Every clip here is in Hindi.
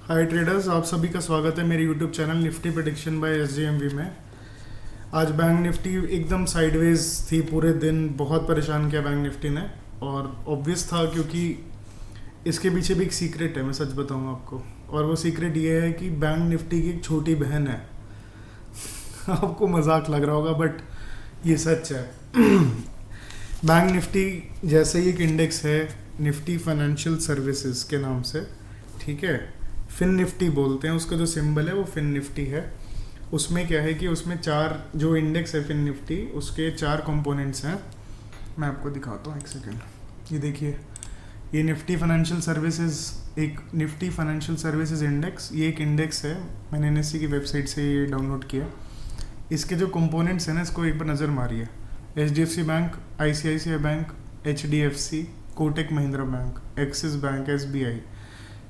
हाय ट्रेडर्स, आप सभी का स्वागत है मेरे YouTube channel Nifty prediction by SJMV में। आज बैंक निफ्टी एकदम साइडवेज थी पूरे दिन, बहुत परेशान किया बैंक निफ्टी ने। और ऑब्वियस था क्योंकि इसके पीछे भी एक सीक्रेट है, मैं सच बताऊं आपको। और वो सीक्रेट ये है कि बैंक निफ्टी की एक छोटी बहन है। आपको मजाक लग रहा होगा बट ये सच है। बैंक निफ्टी जैसे ही एक इंडेक्स है निफ्टी फाइनेंशियल सर्विसेज के नाम से, ठीक है, फिन निफ्टी बोलते हैं उसका, जो सिंबल है वो फिन निफ्टी है। उसमें क्या है कि उसमें चार, जो इंडेक्स है फिन निफ्टी, उसके चार कंपोनेंट्स हैं। मैं आपको दिखाता हूँ, एक सेकेंड। ये देखिए, ये निफ्टी फाइनेंशियल सर्विसेज, एक निफ्टी फाइनेंशियल सर्विसेज इंडेक्स, ये एक इंडेक्स है। मैंने एनएससी की वेबसाइट से ये डाउनलोड किया। इसके जो कंपोनेंट्स हैं ना, इसको एक बार नज़र मारिए। HDFC bank, ICICI bank, HDFC, Kotak Mahindra bank, axis bank, SBI.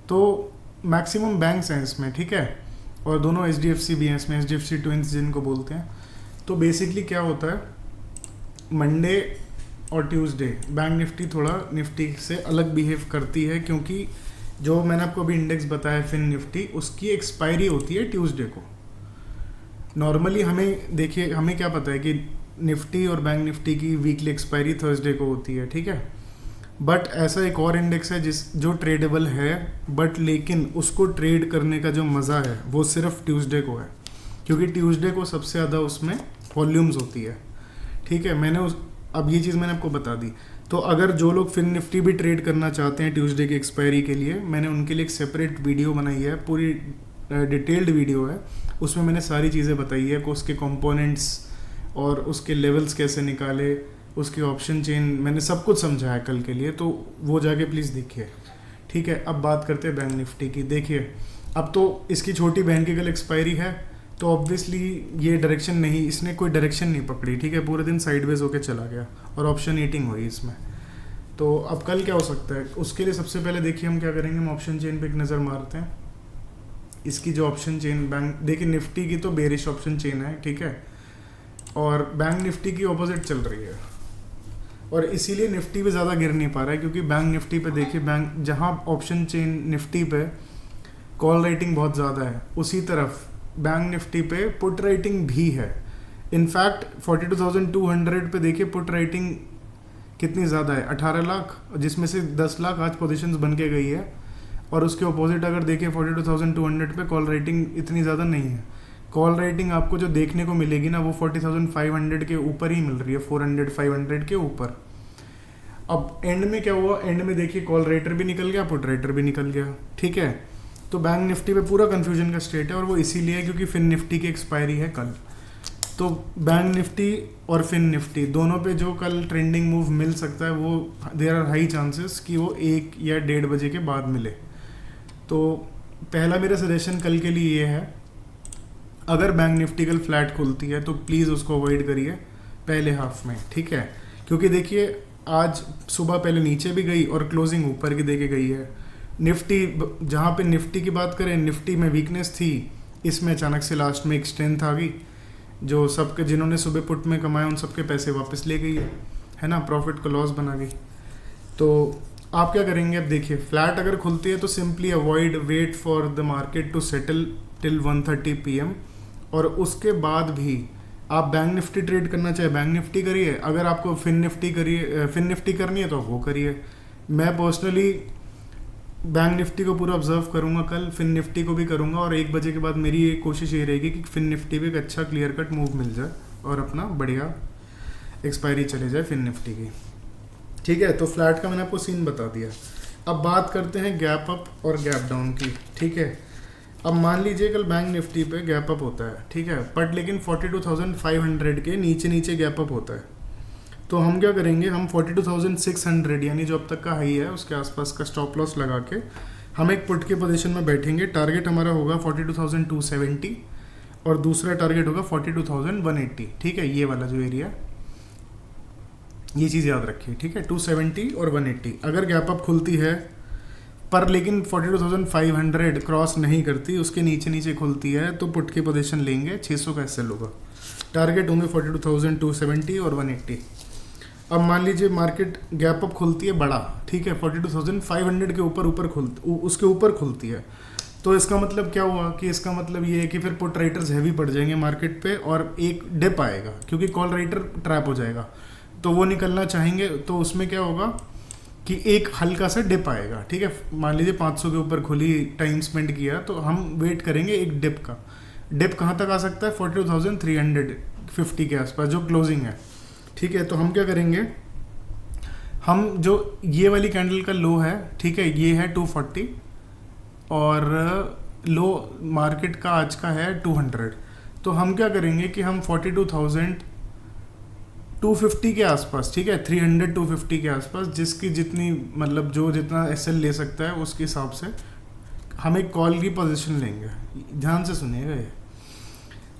तो मैक्सिमम बैंक्स हैं इसमें, ठीक है। और दोनों एचडीएफसी भी हैं इसमें, एचडीएफसी ट्विंस जिनको बोलते हैं। तो बेसिकली क्या होता है, मंडे और ट्यूसडे बैंक निफ्टी थोड़ा निफ्टी से अलग बिहेव करती है, क्योंकि जो मैंने आपको अभी इंडेक्स बताया फिन निफ्टी, उसकी एक्सपायरी होती है ट्यूसडे को। नॉर्मली हमें देखिए, हमें क्या पता है कि निफ्टी और बैंक निफ्टी की वीकली एक्सपायरी थर्सडे को होती है, ठीक है। बट ऐसा एक और इंडेक्स है जो ट्रेडेबल है, बट लेकिन उसको ट्रेड करने का जो मज़ा है वो सिर्फ ट्यूसडे को है, क्योंकि ट्यूसडे को सबसे ज़्यादा उसमें वॉल्यूम्स होती है, ठीक है। अब ये चीज़ मैंने आपको बता दी। तो अगर जो लोग फिन निफ्टी भी ट्रेड करना चाहते हैं ट्यूसडे की एक्सपायरी के लिए, मैंने उनके लिए एक सेपरेट वीडियो बनाई है, पूरी डिटेल्ड वीडियो है। उसमें मैंने सारी चीज़ें बताई है कि उसके कंपोनेंट्स और उसके लेवल्स कैसे निकाले, उसकी ऑप्शन चेन, मैंने सब कुछ समझाया कल के लिए, तो वो जाके प्लीज़ देखिए, ठीक है। अब बात करते हैं बैंक निफ्टी की। देखिए, अब तो इसकी छोटी बहन की कल एक्सपायरी है, तो ऑब्वियसली ये डायरेक्शन नहीं, इसने कोई डायरेक्शन नहीं पकड़ी, ठीक है। पूरे दिन साइडवेज होकर चला गया और ऑप्शन ईटिंग हुई इसमें। तो अब कल क्या हो सकता है, उसके लिए सबसे पहले देखिए हम क्या करेंगे, हम ऑप्शन चेन पे एक नज़र मारते हैं। इसकी जो ऑप्शन चेन बैंक, देखिए निफ्टी की तो बेरिश ऑप्शन चेन है, ठीक है, और बैंक निफ्टी की ऑपोजिट चल रही है। और इसीलिए निफ्टी पे ज़्यादा गिर नहीं पा रहा है, क्योंकि बैंक निफ्टी पे देखिए, बैंक जहाँ ऑप्शन चेन निफ्टी पे कॉल राइटिंग बहुत ज़्यादा है, उसी तरफ बैंक निफ्टी पे पुट राइटिंग भी है। इनफैक्ट 42,200 पे देखिए पुट राइटिंग कितनी ज़्यादा है, 18 लाख, जिसमें से 10 लाख आज पोजीशंस बन के गई है। और उसके अपोजिट अगर देखिए 42,200 पे कॉल राइटिंग इतनी ज़्यादा नहीं है। कॉल राइटिंग आपको जो देखने को मिलेगी ना, वो 40,500 के ऊपर ही मिल रही है, 400-500 के ऊपर। अब एंड में क्या हुआ, एंड में देखिए कॉल राइटर भी निकल गया, पुट राइटर भी निकल गया, ठीक है। तो बैंक निफ्टी पे पूरा कंफ्यूजन का स्टेट है, और वो इसीलिए है क्योंकि फिन निफ्टी की एक्सपायरी है कल। तो बैंक निफ्टी और फिन निफ्टी दोनों पे जो कल ट्रेंडिंग मूव मिल सकता है, वो देयर आर हाई चांसेस कि वो 1 या 1:30 बजे के बाद मिले। तो पहला मेरा सजेशन कल के लिए ये है, अगर बैंक निफ्टी कल फ्लैट खुलती है तो प्लीज़ उसको अवॉइड करिए पहले हाफ में, ठीक है। क्योंकि देखिए आज सुबह पहले नीचे भी गई और क्लोजिंग ऊपर की देके गई है। निफ्टी, जहाँ पे निफ्टी की बात करें, निफ्टी में वीकनेस थी, इसमें अचानक से लास्ट में एक स्ट्रेंथ आ गई, जो सबके, जिन्होंने सुबह पुट में कमाए उन सबके पैसे वापस ले गई है ना, प्रॉफिट को लॉस बना गई। तो आप क्या करेंगे, अब देखिए फ्लैट अगर खुलती है तो simply avoid, wait for the market to settle till 1:30 PM। और उसके बाद भी आप बैंक निफ्टी ट्रेड करना चाहे बैंक निफ्टी करिए, अगर आपको फिन निफ्टी करनी है तो वो करिए। मैं पर्सनली बैंक निफ्टी को पूरा ऑब्जर्व करूंगा कल, फिन निफ्टी को भी करूंगा, और 1 बजे के बाद मेरी ये कोशिश ये रहेगी कि फिन निफ्टी पे एक अच्छा क्लियर कट मूव मिल जाए और अपना बढ़िया एक्सपायरी चले जाए फिन निफ्टी की, ठीक है। तो फ्लैट का मैंने आपको सीन बता दिया। अब बात करते हैं गैप अप और गैप डाउन की, ठीक है। अब मान लीजिए कल बैंक निफ्टी पे गैप अप होता है, ठीक है, बट लेकिन 42,500 के नीचे नीचे गैप अप होता है। तो हम क्या करेंगे, हम 42,600 यानी जो अब तक का हाई है उसके आसपास का स्टॉप लॉस लगा के हम एक पुट के पोजीशन में बैठेंगे। टारगेट हमारा होगा 42,270 और दूसरा टारगेट होगा 42,180, ठीक है। ये वाला जो एरिया, ये चीज़ याद रखिए, ठीक है। 270 और 180 अगर गैप अप खुलती है, पर लेकिन 42,500 क्रॉस नहीं करती, उसके नीचे नीचे खुलती है, तो पुट की पोजीशन लेंगे, 600 का एसएल होगा। टारगेट होंगे 42,270 और 180। अब मान लीजिए मार्केट गैप अप खुलती है बड़ा, ठीक है, 42,500 के ऊपर उसके ऊपर खुलती है, तो इसका मतलब क्या हुआ कि इसका मतलब ये है कि फिर पुट राइटर्स हैवी पड़ जाएंगे मार्केट पे और एक डिप आएगा, क्योंकि कॉल राइटर ट्रैप हो जाएगा, तो वो निकलना चाहेंगे। तो उसमें क्या होगा कि एक हल्का सा डिप आएगा, ठीक है। मान लीजिए 500 के ऊपर खुली, टाइम स्पेंड किया, तो हम वेट करेंगे एक डिप का। डिप कहाँ तक आ सकता है? 42,350 के आसपास जो क्लोजिंग है, ठीक है। तो हम क्या करेंगे, हम जो ये वाली कैंडल का लो है, ठीक है, ये है 240 और लो मार्केट का आज का है 200। तो हम क्या करेंगे कि हम 42,250 के आसपास, ठीक है, 300 250 के आसपास, जिसकी जितनी मतलब जो जितना एसएल ले सकता है उसके हिसाब से हम एक कॉल की पोजीशन लेंगे। ध्यान से सुनिएगा ये।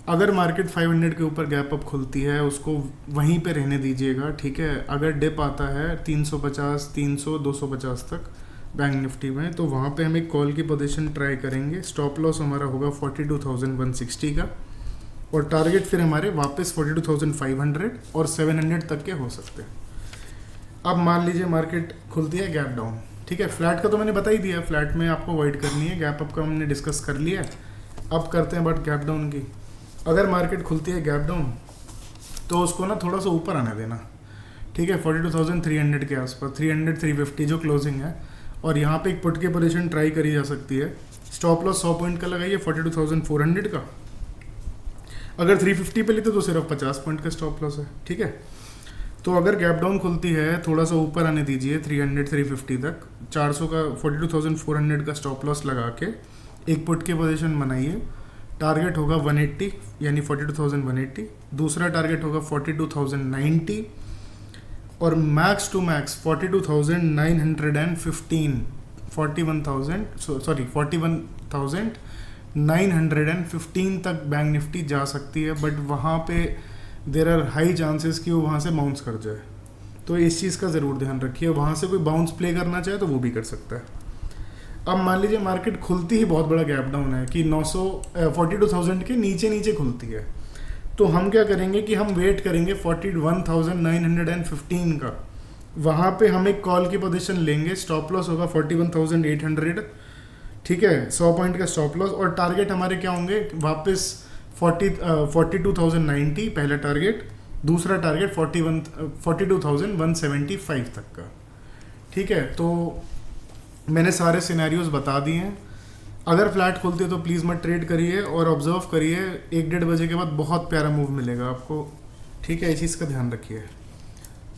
अगर मार्केट 500 के ऊपर गैप अप खुलती है उसको वहीं पे रहने दीजिएगा, ठीक है। अगर डिप आता है 350 300 250 तक बैंक निफ्टी में, तो वहाँ पे हम एक कॉल की पोजीशन ट्राई करेंगे। स्टॉप लॉस हमारा होगा 42,160 का और टारगेट फिर हमारे वापस 42,500 और 700 तक के हो सकते हैं। अब मान लीजिए मार्केट खुलती है गैप डाउन, ठीक है। फ्लैट का तो मैंने बता ही दिया, फ्लैट में आपको अवॉइड करनी है, गैप अप का हमने डिस्कस कर लिया है। अब करते हैं बात गैप डाउन की। अगर मार्केट खुलती है गैप डाउन तो उसको ना थोड़ा सा ऊपर आने देना, ठीक है, 42,300 के आसपास, 300 350 जो क्लोजिंग है। और यहाँ पे एक पुट की पोजीशन ट्राई करी जा सकती है। स्टॉप लॉस 100 पॉइंट का लगाइए 42,400 का। अगर 350 पे लेते तो सिर्फ 50 पॉइंट का स्टॉप लॉस है, ठीक है। तो अगर गैप डाउन खुलती है थोड़ा सा ऊपर आने दीजिए 300 350 तक, 400 का 42,400 का स्टॉप लॉस लगा के एक पुट की पोजीशन बनाइए। टारगेट होगा 180 यानी 42,180, दूसरा टारगेट होगा 42,090 और मैक्स टू मैक्स 42,915 41,915 तक बैंक निफ्टी जा सकती है। बट वहाँ पे देर आर हाई चांसेस कि वो वहाँ से बाउंस कर जाए, तो इस चीज़ का ज़रूर ध्यान रखिए। वहाँ से कोई बाउंस प्ले करना चाहे तो वो भी कर सकता है। अब मान लीजिए मार्केट खुलती ही बहुत बड़ा गैप डाउन है कि 42,000 के नीचे नीचे खुलती है, तो हम क्या करेंगे कि हम वेट करेंगे 41,915 का। वहाँ पे हम एक कॉल की पोजीशन लेंगे। स्टॉप लॉस होगा 41,800, ठीक है, 100 पॉइंट का स्टॉप लॉस। और टारगेट हमारे क्या होंगे वापस 42,090 पहला टारगेट, दूसरा टारगेट 42,175 तक का, ठीक है। तो मैंने सारे सिनेरियोज बता दिए हैं। अगर फ्लैट खुलती है तो प्लीज़ मत ट्रेड करिए और ऑब्जर्व करिए, 1-1.5 बजे के बाद बहुत प्यारा मूव मिलेगा आपको, ठीक है। इस चीज़ का ध्यान रखिए।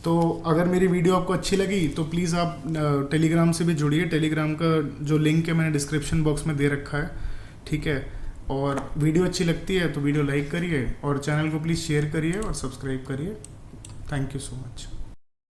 तो अगर मेरी वीडियो आपको अच्छी लगी तो प्लीज़ आप टेलीग्राम से भी जुड़िए। टेलीग्राम का जो लिंक है मैंने डिस्क्रिप्शन बॉक्स में दे रखा है, ठीक है। और वीडियो अच्छी लगती है तो वीडियो लाइक करिए और चैनल को प्लीज़ शेयर करिए और सब्सक्राइब करिए। Thank you so much.